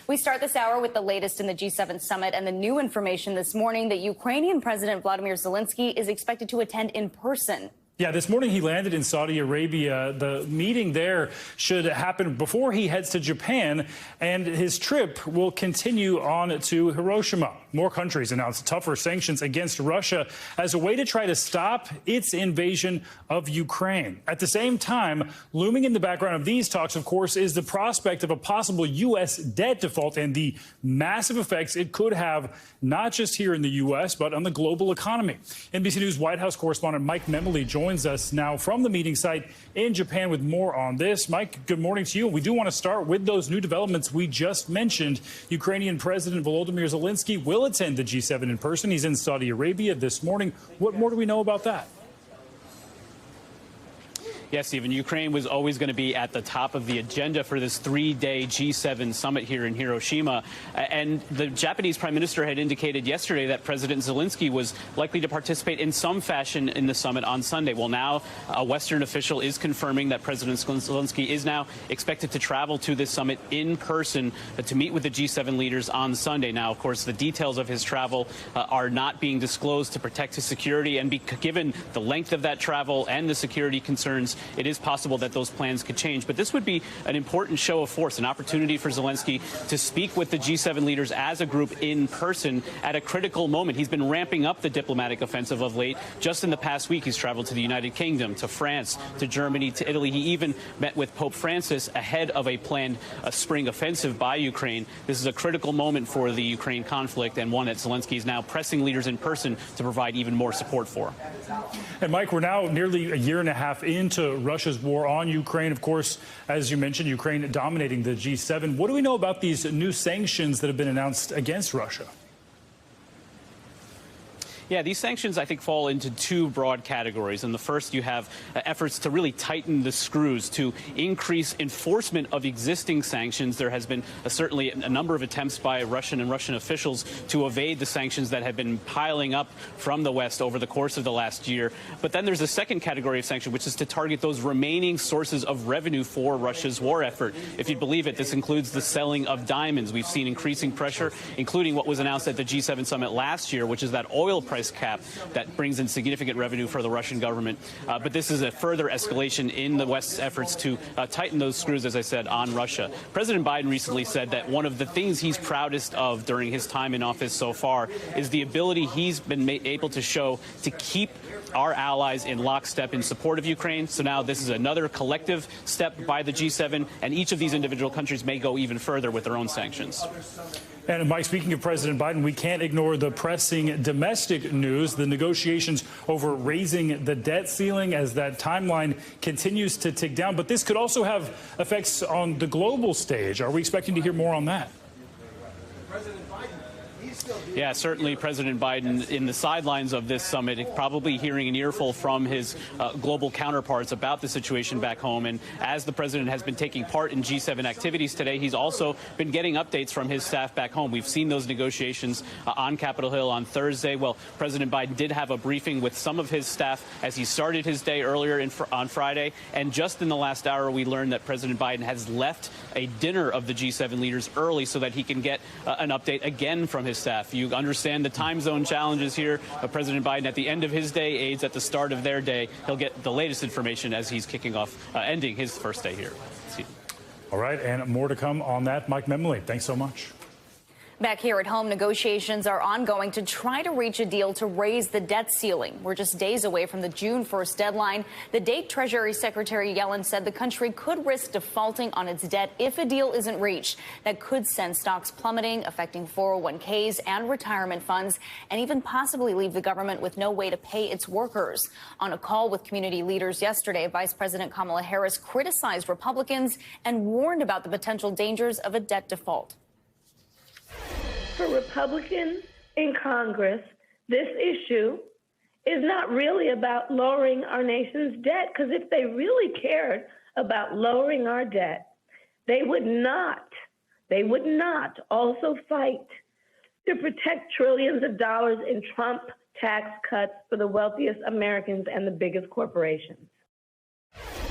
We start this hour with the latest in the G7 summit and the new information this morning that Ukrainian President Volodymyr Zelenskyy is expected to attend in person. Yeah, this morning he landed in Saudi Arabia. The meeting there should happen before he heads to Japan, and his trip will continue on to Hiroshima. More countries announced tougher sanctions against Russia as a way to try to stop its invasion of Ukraine. At the same time, looming in the background of these talks, of course, is the prospect of a possible U.S. debt default and the massive effects it could have, not just here in the U.S., but on the global economy. NBC News White House correspondent Mike Memoli joins us now from the meeting site in Japan with more on this. Mike, good morning to you. We do want to start with those new developments we just mentioned. Ukrainian President Volodymyr Zelenskyy will attend the G7 in person. He's in Saudi Arabia this morning. What more do we know about that? Yes, Stephen, Ukraine was always going to be at the top of the agenda for this three-day G7 summit here in Hiroshima. And the Japanese prime minister had indicated yesterday that President Zelenskyy was likely to participate in some fashion in the summit on Sunday. Well, now a Western official is confirming that President Zelenskyy is now expected to travel to this summit in person to meet with the G7 leaders on Sunday. Now, of course, the details of his travel are not being disclosed to protect his security. And given the length of that travel and the security concerns, it is possible that those plans could change. But this would be an important show of force, an opportunity for Zelenskyy to speak with the G7 leaders as a group in person at a critical moment. He's been ramping up the diplomatic offensive of late. Just in the past week, he's traveled to the United Kingdom, to France, to Germany, to Italy. He even met with Pope Francis ahead of a planned spring offensive by Ukraine. This is a critical moment for the Ukraine conflict, and one that Zelenskyy is now pressing leaders in person to provide even more support for. And Mike, we're now nearly a year and a half into Russia's war on Ukraine. Of course, as you mentioned, Ukraine dominating the G7. What do we know about these new sanctions that have been announced against Russia? Yeah, these sanctions, I think, fall into two broad categories. And the first, you have efforts to really tighten the screws, to increase enforcement of existing sanctions. There has been certainly a number of attempts by Russian officials to evade the sanctions that have been piling up from the West over the course of the last year. But then there's a second category of sanction, which is to target those remaining sources of revenue for Russia's war effort. If you believe it, this includes the selling of diamonds. We've seen increasing pressure, including what was announced at the G7 summit last year, which is that oil price cap that brings in significant revenue for the Russian government. But this is a further escalation in the West's efforts to tighten those screws, as I said, on Russia. President Biden recently said that one of the things he's proudest of during his time in office so far is the ability he's been able to show to keep our allies in lockstep in support of Ukraine. So now this is another collective step by the G7, and each of these individual countries may go even further with their own sanctions. And Mike, speaking of President Biden, we can't ignore the pressing domestic news, the negotiations over raising the debt ceiling as that timeline continues to tick down. But this could also have effects on the global stage. Are we expecting to hear more on that? Yeah, certainly President Biden in the sidelines of this summit, probably hearing an earful from his global counterparts about the situation back home. And as the president has been taking part in G7 activities today, he's also been getting updates from his staff back home. We've seen those negotiations on Capitol Hill on Thursday. Well, President Biden did have a briefing with some of his staff as he started his day earlier on Friday. And just in the last hour, we learned that President Biden has left a dinner of the G7 leaders early so that he can get an update again from his staff. You understand the time zone challenges here. President Biden, at the end of his day, aides at the start of their day. He'll get the latest information as he's kicking off, ending his first day here. All right, and more to come on that. Mike Memoli, thanks so much. Back here at home, negotiations are ongoing to try to reach a deal to raise the debt ceiling. We're just days away from the June 1st deadline. The date Treasury Secretary Yellen said the country could risk defaulting on its debt if a deal isn't reached. That could send stocks plummeting, affecting 401ks and retirement funds, and even possibly leave the government with no way to pay its workers. On a call with community leaders yesterday, Vice President Kamala Harris criticized Republicans and warned about the potential dangers of a debt default. For Republicans in Congress, this issue is not really about lowering our nation's debt, because if they really cared about lowering our debt, they would not also fight to protect trillions of dollars in Trump tax cuts for the wealthiest Americans and the biggest corporations.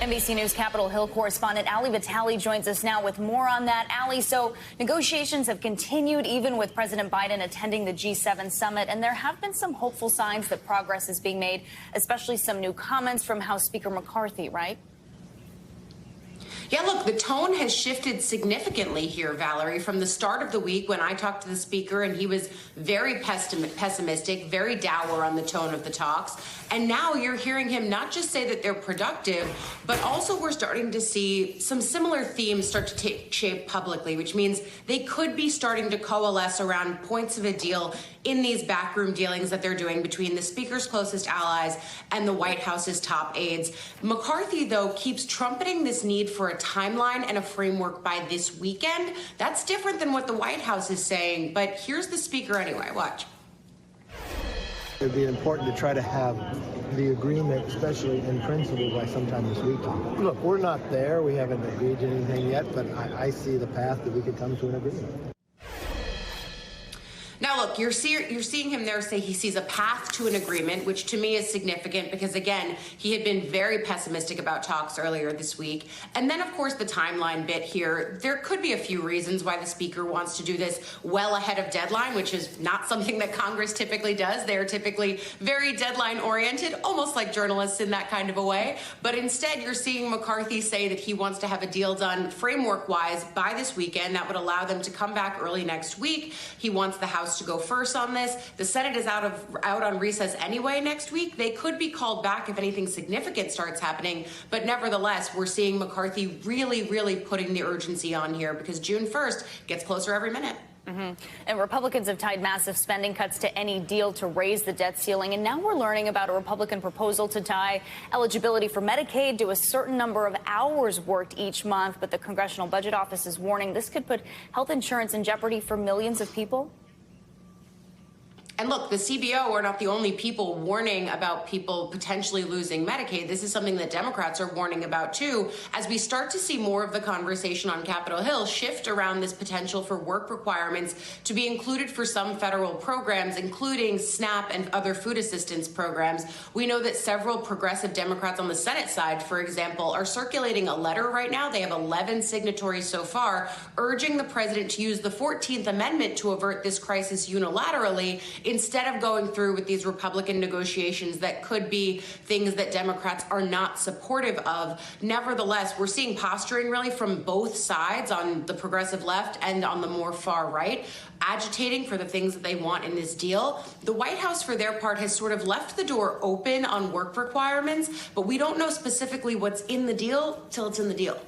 NBC News Capitol Hill correspondent Ali Vitale joins us now with more on that. Ali, so negotiations have continued even with President Biden attending the G7 summit, and there have been some hopeful signs that progress is being made, especially some new comments from House Speaker McCarthy, right? Yeah, look, the tone has shifted significantly here, Valerie, from the start of the week when I talked to the speaker and he was very pessimistic, very dour on the tone of the talks. And now you're hearing him not just say that they're productive, but also we're starting to see some similar themes start to take shape publicly, which means they could be starting to coalesce around points of a deal in these backroom dealings that they're doing between the speaker's closest allies and the White House's top aides. McCarthy, though, keeps trumpeting this need for a timeline and a framework by this weekend. That's different than what the White House is saying, but here's the speaker anyway. Watch. It would be important to try to have the agreement, especially in principle, by sometime this weekend. Look, we're not there. We haven't agreed to anything yet, but I see the path that we could come to an agreement. Now, look, you're seeing him there say he sees a path to an agreement, which to me is significant because, again, he had been very pessimistic about talks earlier this week. And then, of course, the timeline bit here. There could be a few reasons why the speaker wants to do this well ahead of deadline, which is not something that Congress typically does. They're typically very deadline-oriented, almost like journalists in that kind of a way. But instead, you're seeing McCarthy say that he wants to have a deal done framework-wise by this weekend. That would allow them to come back early next week. He wants the House to go first on this. The Senate is out on recess anyway next week. They could be called back if anything significant starts happening. But nevertheless, we're seeing McCarthy really putting the urgency on here because June 1st gets closer every minute. And Republicans have tied massive spending cuts to any deal to raise the debt ceiling. And now we're learning about a Republican proposal to tie eligibility for Medicaid to a certain number of hours worked each month. But the Congressional Budget Office is warning this could put health insurance in jeopardy for millions of people. And look, the CBO are not the only people warning about people potentially losing Medicaid. This is something that Democrats are warning about, too, as we start to see more of the conversation on Capitol Hill shift around this potential for work requirements to be included for some federal programs, including SNAP and other food assistance programs. We know that several progressive Democrats on the Senate side, for example, are circulating a letter right now. They have 11 signatories so far, urging the president to use the 14th Amendment to avert this crisis unilaterally, instead of going through with these Republican negotiations that could be things that Democrats are not supportive of. Nevertheless, we're seeing posturing really from both sides on the progressive left and on the more far right, agitating for the things that they want in this deal. The White House, for their part, has sort of left the door open on work requirements, but we don't know specifically what's in the deal till it's in the deal.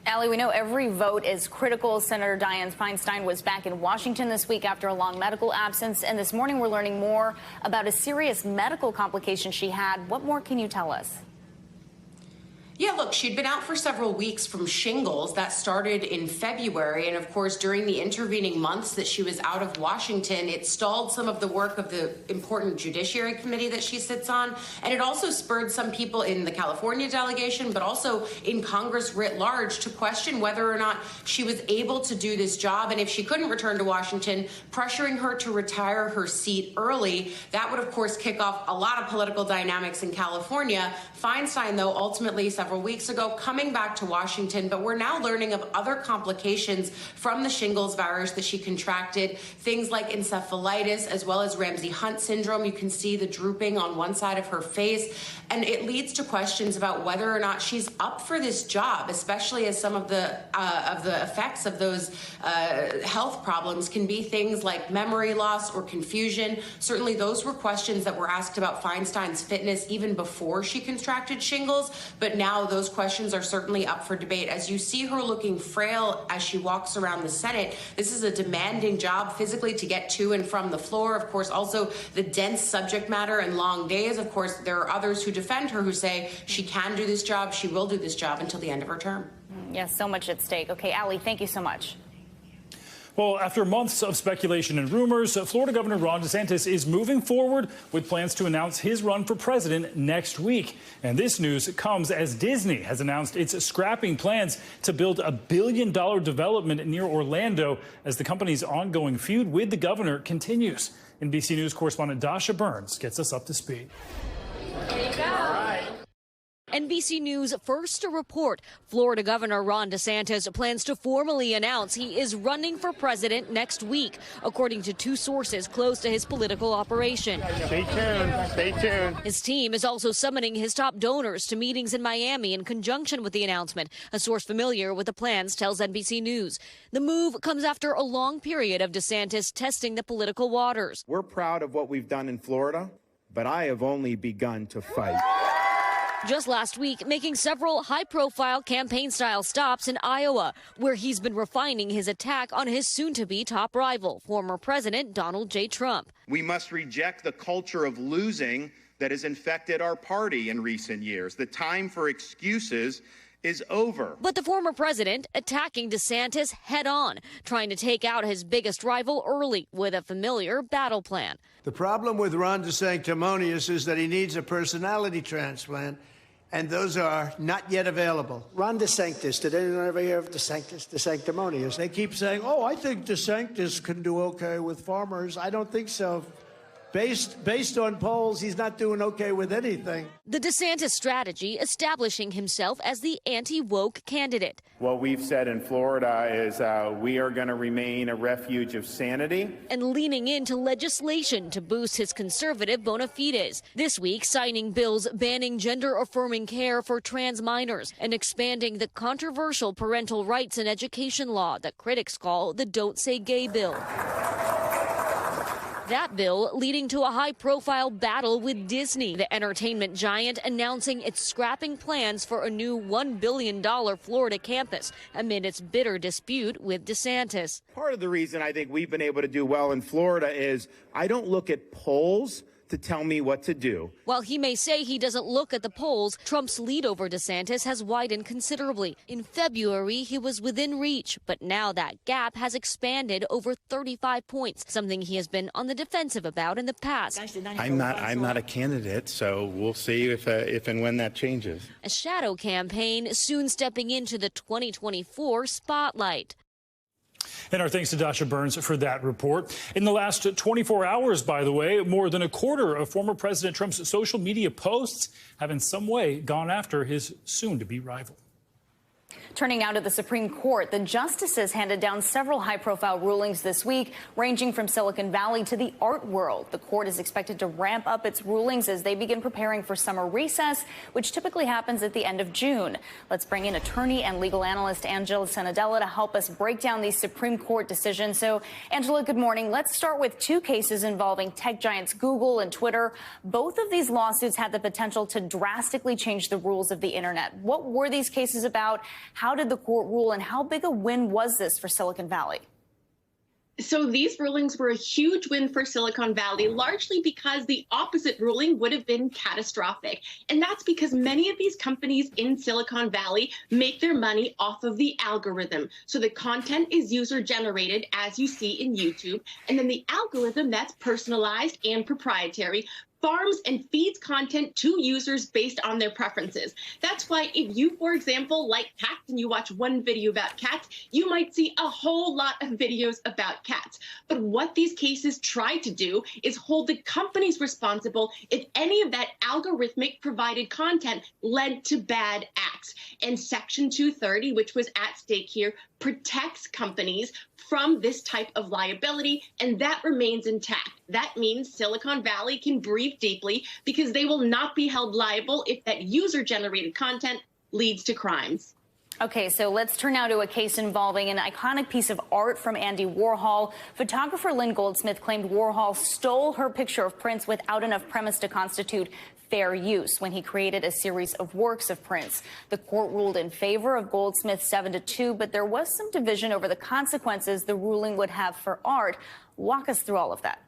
Ali, we know every vote is critical. Senator Dianne Feinstein was back in Washington this week after a long medical absence. And this morning, we're learning more about a serious medical complication she had. What more can you tell us? Yeah, look, she'd been out for several weeks from shingles. That started in February. And of course, during the intervening months that she was out of Washington, it stalled some of the work of the important Judiciary Committee that she sits on. And it also spurred some people in the California delegation, but also in Congress writ large, to question whether or not she was able to do this job. And if she couldn't return to Washington, pressuring her to retire her seat early. That would, of course, kick off a lot of political dynamics in California. Feinstein, though, ultimately several weeks ago, coming back to Washington, but we're now learning of other complications from the shingles virus that she contracted, things like encephalitis as well as Ramsay-Hunt syndrome. You can see the drooping on one side of her face, and it leads to questions about whether or not she's up for this job, especially as some of the effects of those health problems can be things like memory loss or confusion. Certainly those were questions that were asked about Feinstein's fitness even before she contracted shingles, but now those questions are certainly up for debate. As you see her looking frail as she walks around the Senate, this is a demanding job physically to get to and from the floor. Of course, also the dense subject matter and long days. Of course, there are others who defend her who say she can do this job, she will do this job until the end of her term. Yes, so much at stake. Okay, Ali, thank you so much. Well, after months of speculation and rumors, Florida Governor Ron DeSantis is moving forward with plans to announce his run for president next week. And this news comes as Disney has announced it's scrapping plans to build a $1 billion development near Orlando as the company's ongoing feud with the governor continues. NBC News correspondent Dasha Burns gets us up to speed. There you go. NBC News first to report Florida Governor Ron DeSantis plans to formally announce he is running for president next week, according to two sources close to his political operation. Stay tuned. Stay tuned. His team is also summoning his top donors to meetings in Miami in conjunction with the announcement. A source familiar with the plans tells NBC News. The move comes after a long period of DeSantis testing the political waters. We're proud of what we've done in Florida, but I have only begun to fight. Just last week, making several high-profile campaign-style stops in Iowa, where he's been refining his attack on his soon-to-be top rival, former President Donald J. Trump. We must reject the culture of losing that has infected our party in recent years. The time for excuses is over. But the former president attacking DeSantis head-on, trying to take out his biggest rival early with a familiar battle plan. The problem with Ron DeSanctimonious is that he needs a personality transplant, and those are not yet available. Ron DeSantis, did anyone ever hear of DeSantis, DeSanctimonious? They keep saying, oh, I think DeSantis can do okay with farmers. I don't think so. Based on polls, he's not doing okay with anything. The DeSantis strategy establishing himself as the anti-woke candidate. What we've said in Florida is we are going to remain a refuge of sanity. And leaning into legislation to boost his conservative bona fides. This week, signing bills banning gender-affirming care for trans minors and expanding the controversial parental rights and education law that critics call the Don't Say Gay bill. That bill leading to a high-profile battle with Disney, the entertainment giant announcing it's scrapping plans for a new $1 billion Florida campus amid its bitter dispute with DeSantis. Part of the reason I think we've been able to do well in Florida is I don't look at polls to tell me what to do. While he may say he doesn't look at the polls, Trump's lead over DeSantis has widened considerably. In February, he was within reach, but now that gap has expanded over 35 points, something he has been on the defensive about in the past. I'm not a candidate, so we'll see if and when that changes. A shadow campaign soon stepping into the 2024 spotlight. And our thanks to Dasha Burns for that report. In the last 24 hours, by the way, more than a quarter of former President Trump's social media posts have in some way gone after his soon-to-be rival. Turning now to the Supreme Court, the justices handed down several high-profile rulings this week, ranging from Silicon Valley to the art world. The court is expected to ramp up its rulings as they begin preparing for summer recess, which typically happens at the end of June. Let's bring in attorney and legal analyst Angela Senadella to help us break down these Supreme Court decisions. So, Angela, good morning. Let's start with two cases involving tech giants Google and Twitter. Both of these lawsuits had the potential to drastically change the rules of the internet. What were these cases about? How did the court rule, and how big a win was this for Silicon Valley? So these rulings were a huge win for Silicon Valley, largely because the opposite ruling would have been catastrophic. And that's because many of these companies in Silicon Valley make their money off of the algorithm. So the content is user generated, as you see in YouTube, and then the algorithm that's personalized and proprietary farms and feeds content to users based on their preferences. That's why if you, for example, like cats and you watch one video about cats, you might see a whole lot of videos about cats. But what these cases try to do is hold the companies responsible if any of that algorithmic provided content led to bad acts. And Section 230, which was at stake here, protects companies from this type of liability, and that remains intact. That means Silicon Valley can breathe deeply because they will not be held liable if that user-generated content leads to crimes. Okay, so let's turn now to a case involving an iconic piece of art from Andy Warhol. Photographer Lynn Goldsmith claimed Warhol stole her picture of Prince without enough premise to constitute fair use when he created a series of works of Prince. The court ruled in favor of Goldsmith 7-2, but there was some division over the consequences the ruling would have for art. Walk us through all of that.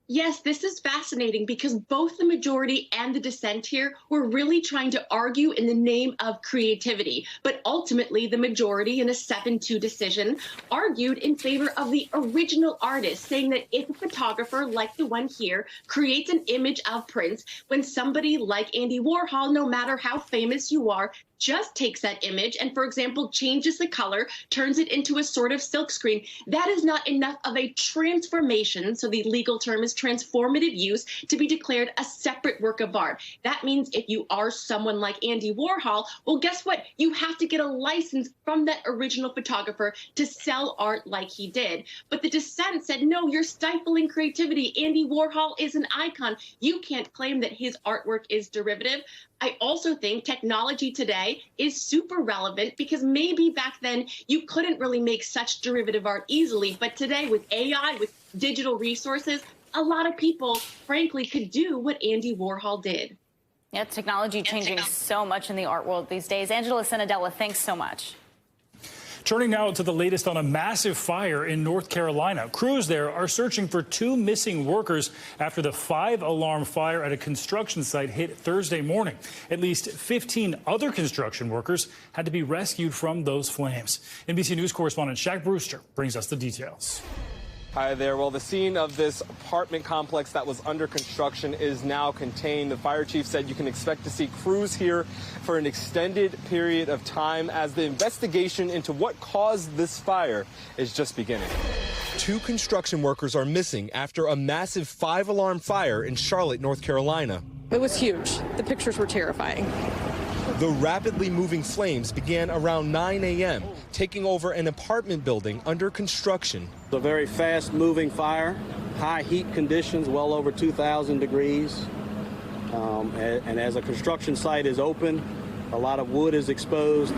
Yes, this is fascinating because both the majority and the dissent here were really trying to argue in the name of creativity. But ultimately, the majority in a 7-2 decision argued in favor of the original artist, saying that if a photographer like the one here creates an image of Prince, when somebody like Andy Warhol, no matter how famous you are, just takes that image and, for example, changes the color, turns it into a sort of silkscreen. That is not enough of a transformation, so the legal term is transformative use, to be declared a separate work of art. That means if you are someone like Andy Warhol, well, guess what? You have to get a license from that original photographer to sell art like he did. But the dissent said, no, you're stifling creativity. Andy Warhol is an icon. You can't claim that his artwork is derivative. I also think technology today is super relevant because maybe back then you couldn't really make such derivative art easily. But today with AI, with digital resources, a lot of people, frankly, could do what Andy Warhol did. Yeah, technology changing so much in the art world these days. Angela Senadella, thanks so much. Turning now to the latest on a massive fire in North Carolina. Crews there are searching for 2 missing workers after the 5-alarm fire at a construction site hit Thursday morning. At least 15 other construction workers had to be rescued from those flames. NBC News correspondent Shaq Brewster brings us the details. Hi there. Well, the scene of this apartment complex that was under construction is now contained. The fire chief said you can expect to see crews here for an extended period of time as the investigation into what caused this fire is just beginning. 2 construction workers are missing after a massive 5-alarm fire in Charlotte, North Carolina. It was huge. The pictures were terrifying. The rapidly moving flames began around 9 a.m., taking over an apartment building under construction. A very fast-moving fire, high heat conditions, well over 2,000 degrees. And as a construction site is open, a lot of wood is exposed.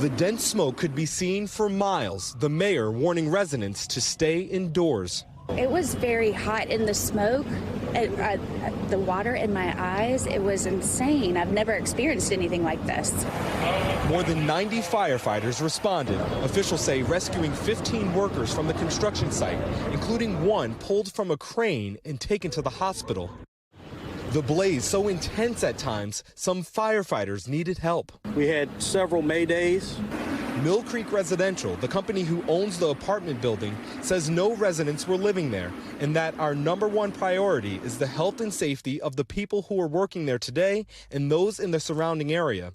The dense smoke could be seen for miles, the mayor warning residents to stay indoors. It was very hot in the smoke, the water in my eyes. It was insane. I've never experienced anything like this. More than 90 firefighters responded. Officials say rescuing 15 workers from the construction site, including one pulled from a crane and taken to the hospital. The blaze so intense at times, some firefighters needed help. We had several maydays. Mill Creek Residential, the company who owns the apartment building, says no residents were living there and that our #1 priority is the health and safety of the people who are working there today and those in the surrounding area.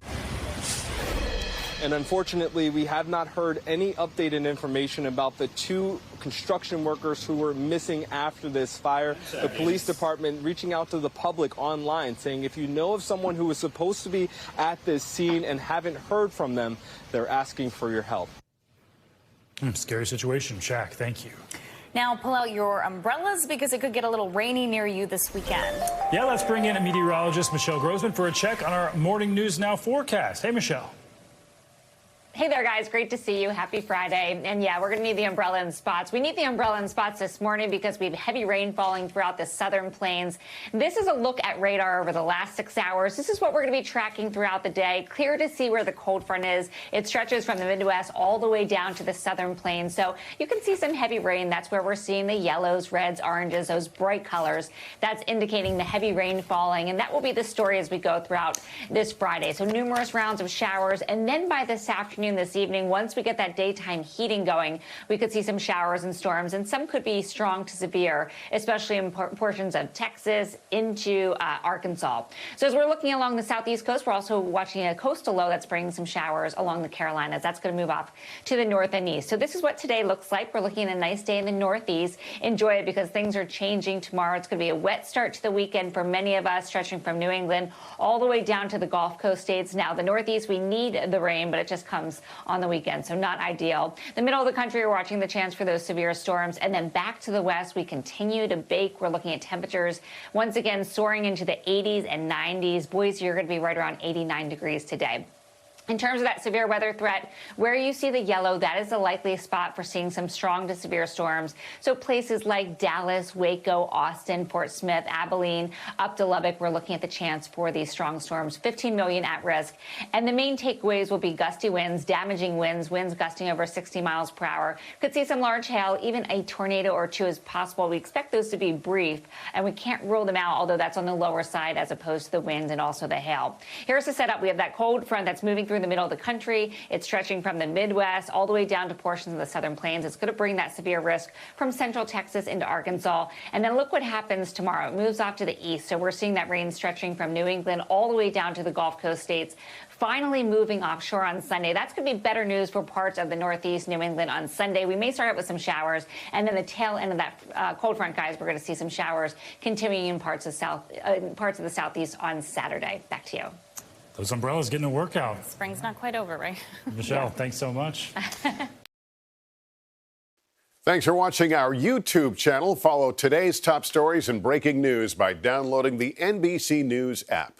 And unfortunately, we have not heard any updated information about the 2 construction workers who were missing after this fire. The police department reaching out to the public online saying if you know of someone who was supposed to be at this scene and haven't heard from them, they're asking for your help. Scary situation. Shaq, thank you. Now pull out your umbrellas because it could get a little rainy near you this weekend. Yeah, let's bring in meteorologist Michelle Grossman for a check on our Morning News Now forecast. Hey, Michelle. Hey there, guys. Great to see you. Happy Friday. And yeah, we're going to need the umbrella in spots. We need the umbrella in spots this morning because we have heavy rain falling throughout the southern plains. This is a look at radar over the last 6 hours. This is what we're going to be tracking throughout the day. Clear to see where the cold front is. It stretches from the Midwest all the way down to the southern plains. So you can see some heavy rain. That's where we're seeing the yellows, reds, oranges, those bright colors. That's indicating the heavy rain falling. And that will be the story as we go throughout this Friday. So numerous rounds of showers. And then by this afternoon, this evening, once we get that daytime heating going, we could see some showers and storms, and some could be strong to severe, especially in portions of Texas into Arkansas. So as we're looking along the southeast coast, we're also watching a coastal low that's bringing some showers along the Carolinas. That's going to move off to the north and east. So this is what today looks like. We're looking at a nice day in the northeast. Enjoy it because things are changing tomorrow. It's going to be a wet start to the weekend for many of us, stretching from New England all the way down to the Gulf Coast states. Now, the northeast, we need the rain, but it just comes on the weekend, so not ideal. The middle of the country, we're watching the chance for those severe storms, and then back to the west, we continue to bake. We're looking at temperatures once again soaring into the 80s and 90s. Boise, you're going to be right around 89 degrees today. In terms of that severe weather threat, where you see the yellow, that is the likely spot for seeing some strong to severe storms. So places like Dallas, Waco, Austin, Fort Smith, Abilene, up to Lubbock, we're looking at the chance for these strong storms, 15 million at risk. And the main takeaways will be gusty winds, damaging winds, winds gusting over 60 miles per hour. Could see some large hail, even a tornado or two is possible. We expect those to be brief, and we can't rule them out, although that's on the lower side as opposed to the wind and also the hail. Here's the setup. We have that cold front that's moving through through the middle of the country. It's stretching from the Midwest all the way down to portions of the southern plains. It's going to bring that severe risk from central Texas into Arkansas. And then look what happens tomorrow. It moves off to the east. So we're seeing that rain stretching from New England all the way down to the Gulf Coast states, finally moving offshore on Sunday. That's going to be better news for parts of the Northeast, New England on Sunday. We may start out with some showers, and then the tail end of that cold front, guys, we're going to see some showers continuing in parts of the Southeast on Saturday. Back to you. Those umbrellas getting a workout. Spring's not quite over, right? Michelle, thanks so much. Thanks for watching our YouTube channel. Follow today's top stories and breaking news by downloading the NBC News app.